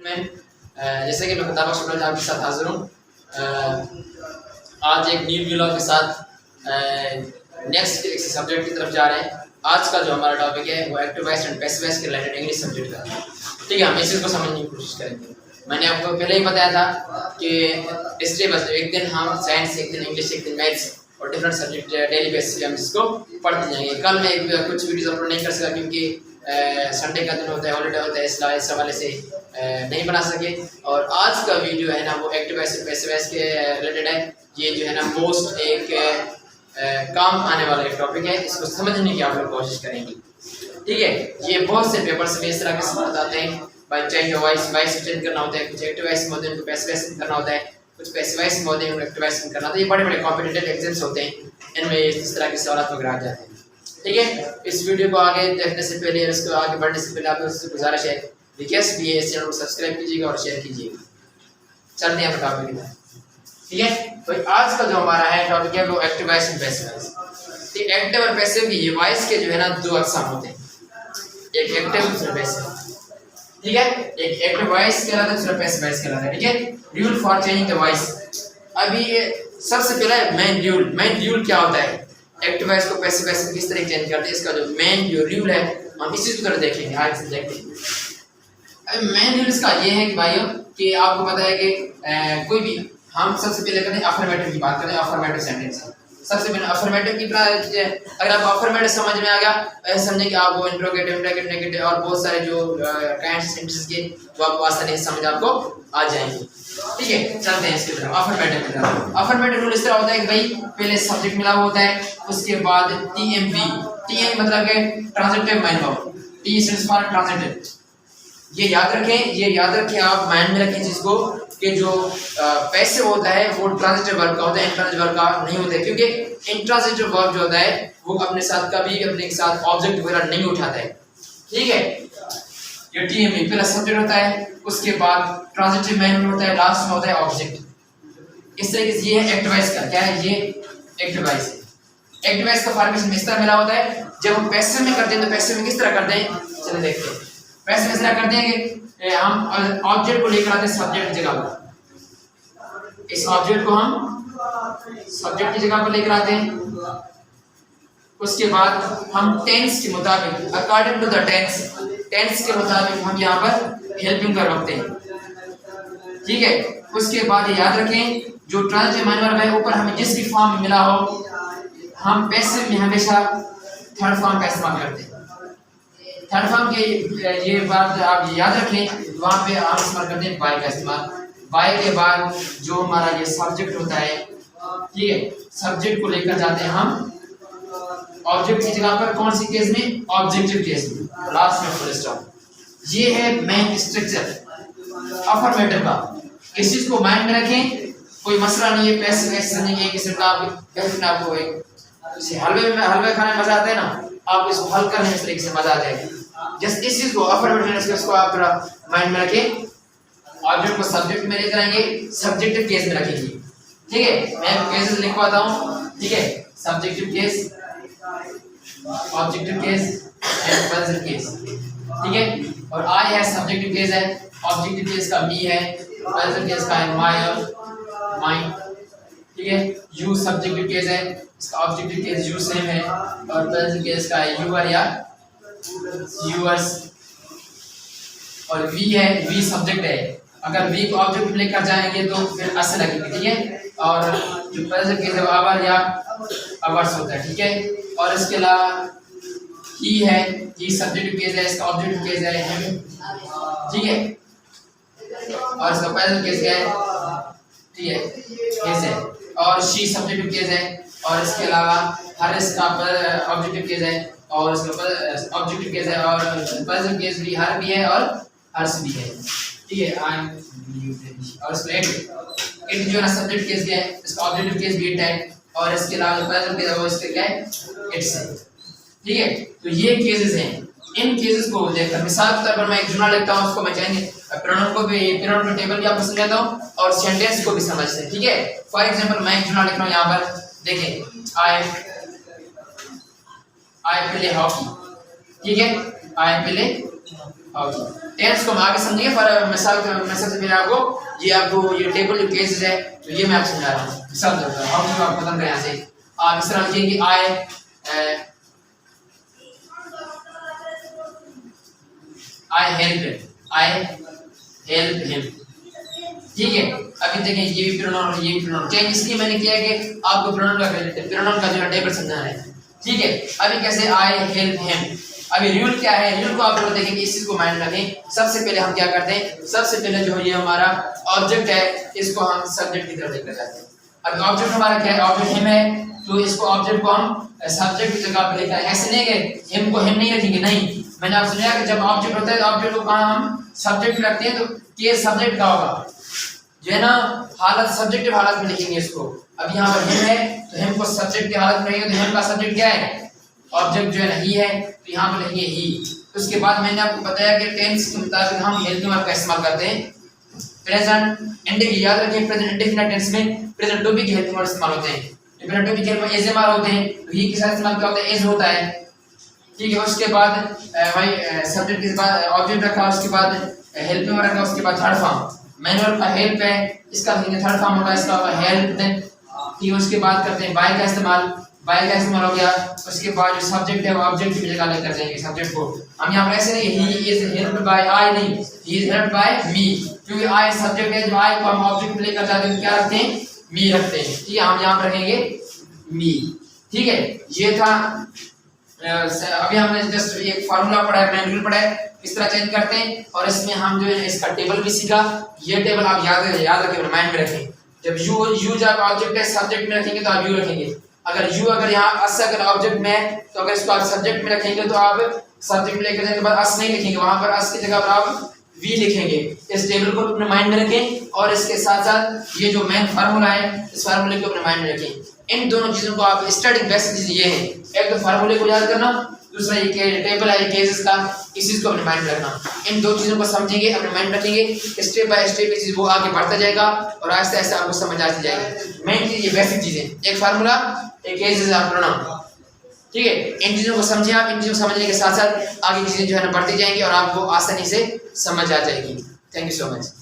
में जैसे कि मैं खुदा शुक्र आपके साथ हाजिर हूँ। आज एक न्यू व्लॉग के साथ नेक्स्ट सब्जेक्ट की तरफ जा रहे हैं। आज का जो हमारा टॉपिक है वो active voice and passive voice के रिलेटेड इंग्लिश सब्जेक्ट का है। ठीक है, हम इसी को समझने की कोशिश करेंगे। मैंने आपको पहले ही बताया था कि इसलिए बस एक दिन हम साइंस, एक दिन इंग्लिश, एक दिन मैथ्स और डिफरेंट सब्जेक्ट डेली बेसिस पे हम इसको पढ़ते जाएंगे। कल मैं कुछ वीडियोस अपलोड नहीं कर सका क्योंकि संडे का दिन होता है, हॉलीडे होता है, इस हवाले से नहीं बना सके। और आज का वीडियो है ना वो एक्टिव वॉइस और पैसिव वॉइस के रिलेटेड है। ये जो है ना मोस्ट एक काम आने वाला एक टॉपिक है, इसको समझने की आप लोग कोशिश करेंगे। ठीक है, ये बहुत से पेपर्स में इस तरह के सवाल आते हैं। बाई चाहे वॉइस चेंज करना होता है, कुछ एक्टिव वॉइस में होते हैं, कुछ पैसिव वॉइस में करना होता है, कुछ पैसिव वॉइस में होते हैं, कुछ एक्टिव वॉइस में करना होता है। ये बड़े बड़े कॉम्पिटिटिव एग्जाम्स होते हैं, इनमें इस तरह के सवाल वगैरह आ जाते हैं। ठीक है, इस वीडियो को आगे देखने से पहले, इसको आगे बढ़ने से पहले आप लोगों से गुजारिश है, रिक्वेस्ट भी है, इस चैनल को सब्सक्राइब कीजिएगा और शेयर कीजिएगा। चलते हैं टॉपिक में। ठीक है, तो आज का जो हमारा है टॉपिक है वो active voice and passive voice. ठीक, एक्टिव और पैसिव की ये वॉइस के जो है ना दो अक़साम होते हैं, एक एक्टिव दूसरा पैसिव। ठीक है, एक एक्टिव वॉइस कहलाता है, दूसरा पैसिव वॉइस कहलाता है। ठीक है, rule for changing the voice. अभी सबसे पहला मेन रूल क्या होता है, एक्टिव वॉइस को पैसिव वॉइस में किस तरह चेंज करते हैं, इसका जो मेन रूल है हम इसी की तरह देखेंगे। आज से देखते हैं। अभी मेन रूल इसका ये है कि भाइयों कि आपको पता है कि कोई भी हम सबसे पहले करते हैं अफर्मेटिव की बात करते हैं। अफर्मेटिव सेंटेंस सबसे पहले अफर्मेटिव की अगर आपको अफर्मेटिव समझ में आ गया, ऐसे समझे कि आपको इंट्रोगेटिव, नेगेटिव और बहुत सारे जो काइंड सेंटेंसेस के वो आपको आसानी से समझ आपको आ जाएंगे। ठीक है, चलते हैं इसकी तरफ। अफर्मेटिव की तरफ। अफर्मेटिव रूल इस तरह होता है कि भाई पहले सब्जेक्ट मिला हुआ होता है, उसके बाद टीएमवी, टीएम मतलब है transitive mind verb, T stands for transitive. ये याद रखें आप माइंड में रखें जिसको कि जो पैसिव होता है वो ट्रांजिटिव वर्ब का होता है, इंट्रांजिटिव वर्ब का नहीं होता है। क्योंकि इंट्रांजिटिव वर्ब जो होता है वो अपने साथ ऑब्जेक्ट वगैरह नहीं उठाता है। ठीक है, ये टीएमवी पहला सब्जेक्ट होता है, उसके बाद ट्रांजिटिव मैन होता है, लास्ट में होता है ऑब्जेक्ट। इस तरीके से ये है एक्टिव वॉइस का। क्या है ये? एक्टिव वॉइस है। एक्टिव वॉइस का फॉर्मेशन इस तरह मिला होता है। जब हम पैसिव में करते हैं तो पैसिव में किस तरह करते हैं, चलिए देखते हैं। पैसिव में इस तरह करते हैं कि हम ऑब्जेक्ट को लेकर आते हैं सब्जेक्ट की जगह पर। इस ऑब्जेक्ट को हम सब्जेक्ट की जगह पर लेकर आते हैं। उसके बाद हम टेंस के मुताबिक, अकॉर्डिंग टू द टेंस के मुताबिक हम यहाँ पर हेल्पिंग कर रखते हैं। ठीक है, उसके बाद याद रखें जो ट्रांजिटिव माइंड वर्ब है ऊपर हमें जिस भी फॉर्म में मिला हो, हम पैसिव में हमेशा थर्ड फॉर्म का इस्तेमाल करते हैं। थर्ड फॉर्म के ये बात आप याद रखें, वहाँ पे हम इस्तेमाल करते हैं बाय का इस्तेमाल। बाय के बाद जो हमारा ये सब्जेक्ट होता है, ठीक है, सब्जेक्ट को लेकर जाते हैं हम ऑब्जेक्ट की जगह पर। कौन सी केस में? ऑब्जेक्टिव केस में, लास्ट में फुल स्टॉप। ये है मेन स्ट्रक्चर अफर्मेटिव का। इस चीज को माइंड में रखें, कोई मसला नहीं है। पैसिव वॉइस समझेंगे कि सिर्फ आपको एक हलवे खाने में मजा आता है ना, आप इसको हल करने में इस तरीके से मजा आ जाएगा। जस्ट इस चीज को अफर्मेटिव इसको आप माइंड में रखें। ऑब्जेक्ट को सब्जेक्ट में लेकर आएंगे, सब्जेक्टिव केस में रखेंगे। ठीक है, मैं केसेस लिखवाता हूँ। ठीक है, subjective case, objective case and passive case. ठीक है, और आई है सब्जेक्टिव केस है, ऑब्जेक्टिव केस का मी है, पैसिव केस का है माय और माइन। ठीक है, यू सब्जेक्टिव केस है, इसका ऑब्जेक्टिव केस यू सेम है, और पैसिव केस का है यूर या यूअर्स। और वी है, वी सब्जेक्ट है। अगर वी को ऑब्जेक्ट में लेकर जाएंगे तो फिर अस लगेगी। ठीक है, और जो पैसिव केस है वो आवर या अवर्स होता है। ठीक है, और इसके अलावा ही है, ही सब्जेक्टिव केस है, इसका ऑब्जेक्टिव केस है हिम। ठीक है, और इसका पैसिव केस क्या है? ठीक है, केस है, और शी सब्जेक्टिव केस है, और इसके अलावा हर इसका ऑब्जेक्टिव केस है, और इसका ऑब्जेक्टिव केस है, और पैसिव केस भी हर भी है और हर्ष भी है। ठीक है, आई एम, और इसका इट जो है ना सब्जेक्ट केस क्या है, इसका ऑब्जेक्टिव केस भी इट है, और इसके अलावा जो पैसिव केस है वो इसका क्या है? इट्स है। ठीक है, तो ये केसेस हैं। इन केसेस को देखकर मिसाल के तौर पर मैं एक जुमला लिखता हूँ, उसको मैं चाहेंगे प्रोनाउन को भी, प्रोनाउन टेबल भी आपको समझाता हूँ और सेंटेंस को भी समझते हैं। ठीक है, फॉर एग्जांपल मैं एक जुमला लिख रहा हूँ यहाँ पर, देखें, आई प्ले हॉकी। ठीक है, आई प्ले टेंस को हम आगे समझेंगे, पर मिसाल से पहले आपको ये टेबल जो केसेस है तो ये मैं आपको समझा रहा हूँ। मिसाल आप खत्म करें यहाँ से, आप इस तरह लिखेंगे आई हेल्प हिम। ठीक है, अभी देखें ये भी प्रोनाउन और ये भी प्रोनाउन, चेंज इसलिए मैंने किया है कि आपको प्रोनाउन का जो है टेबल समझना है। ठीक है, अभी कैसे आई हेल्प हिम। अभी रूल क्या है, रूल को आप लोग देखेंगे, इस चीज को माइंड रखें। सबसे पहले हम क्या करते हैं, सबसे पहले जो ये हमारा ऑब्जेक्ट है इसको हम सब्जेक्ट की तरफ लेकर जाते हैं। अब ऑब्जेक्ट हमारा क्या है, ऑब्जेक्ट हिम है, तो इसको ऑब्जेक्ट को हम सब्जेक्ट की जगह पर लेकर, ऐसे नहीं कि हिम को हिम नहीं रखेंगे, नहीं। मैंने आपसे सुना कि जब ऑब्जेक्ट होता है तो ऑब्जेक्ट को कहाँ हम सब्जेक्ट में रखते हैं, तो केस सब्जेक्ट का होगा जो है ना, हालत सब्जेक्टिव हालत में लिखेंगे इसको। अब यहाँ पर हिम है तो हिम को सब्जेक्ट की हालत में लिखेंगे, तो हिम का सब्जेक्ट क्या है, ऑब्जेक्ट जो है ना ही है, तो यहाँ पर लिखेंगे ही। उसके बाद मैंने आपको बताया कि टेंस के मुताबिक हम हेल्पिंग वर्ब का इस्तेमाल करते हैं। प्रेजेंट इंडेफिनिट, याद रखिए प्रेजेंट इंडेफिनिट टेंस में प्रेजेंट टू बी के हेल्पिंग वर्ब इस्तेमाल होते हैं। प्रेजेंट टू बी के हेल्पिंग एज इस्तेमाल होते हैं, तो ही के साथ इस्तेमाल क्या होता है, एज होता है। ठीक है, उसके बाद भाई सब्जेक्ट के बाद ऑब्जेक्ट रखा, उसके बाद हेल्पिंग वर्ब रखा, उसके बाद थर्ड फॉर्म मैनुअल का हेल्प है, इसका थर्ड फॉर्म होगा, इसका होगा हेल्प। ठीक है, उसके बाद करते हैं बाय का इस्तेमाल, बाय का इस्तेमाल हो गया। उसके बाद जो सब्जेक्ट है वो ऑब्जेक्ट की जगह लेकर जाएंगे सब्जेक्ट को। हम यहाँ पर ऐसे नहीं ही इज हेल्प्ड बाय आई, नहीं, ही इज हेल्प्ड बाय मी, क्योंकि आई सब्जेक्ट है, जो आई को हम ऑब्जेक्ट में लेकर जाते हैं क्या रखते हैं, मी रखते हैं। ठीक है, हम यहाँ पर रखेंगे मी। ठीक है, ये था। अभी हमने जस्ट एक फार्मूला पढ़ा है, मैनुअल पढ़ा है, इस तरह चेंज करते हैं। और इसमें हम जो है इसका टेबल भी सीखा। ये टेबल आप याद रखें, माइंड में रखें। जब यू जब ऑब्जेक्ट है सब्जेक्ट में रखेंगे तो आप यू रखेंगे, अगर यहाँ अस अगर ऑब्जेक्ट में है तो अगर इसको आप सब्जेक्ट में रखेंगे तो आप सब्जेक्ट में लेकर जाने के बाद अस नहीं लिखेंगे, वहां पर अस की जगह पर आप वी लिखेंगे। इस टेबल को अपने माइंड में रखें, और इसके साथ साथ ये जो मेन फार्मूला है इस फार्मूले को अपने माइंड में रखें। इन दोनों चीजों को आप स्टार्टिंग बेसिक चीज ये है, एक तो फार्मूले को याद करना, दूसरा ये टेबल है केसेस का, इस चीज को अपने माइंड में रखना। इन दो चीजों को समझेंगे, अपने माइंड में रखेंगे, स्टेप बाय स्टेप ये चीज वो आगे बढ़ता जाएगा और आहिस्ता आहिस्ता आपको समझ आती जाएगी। मेन चीज ये बेसिक चीजें, एक फार्मूला, एक केसेस, आप प्रोनाउन। ठीक है, इन चीजों को समझें आप, इन चीजों को समझने के साथ साथ आगे चीजें जो है ना बढ़ती जाएंगी और आपको आसानी से समझ आ जाएगी। Thank you so much.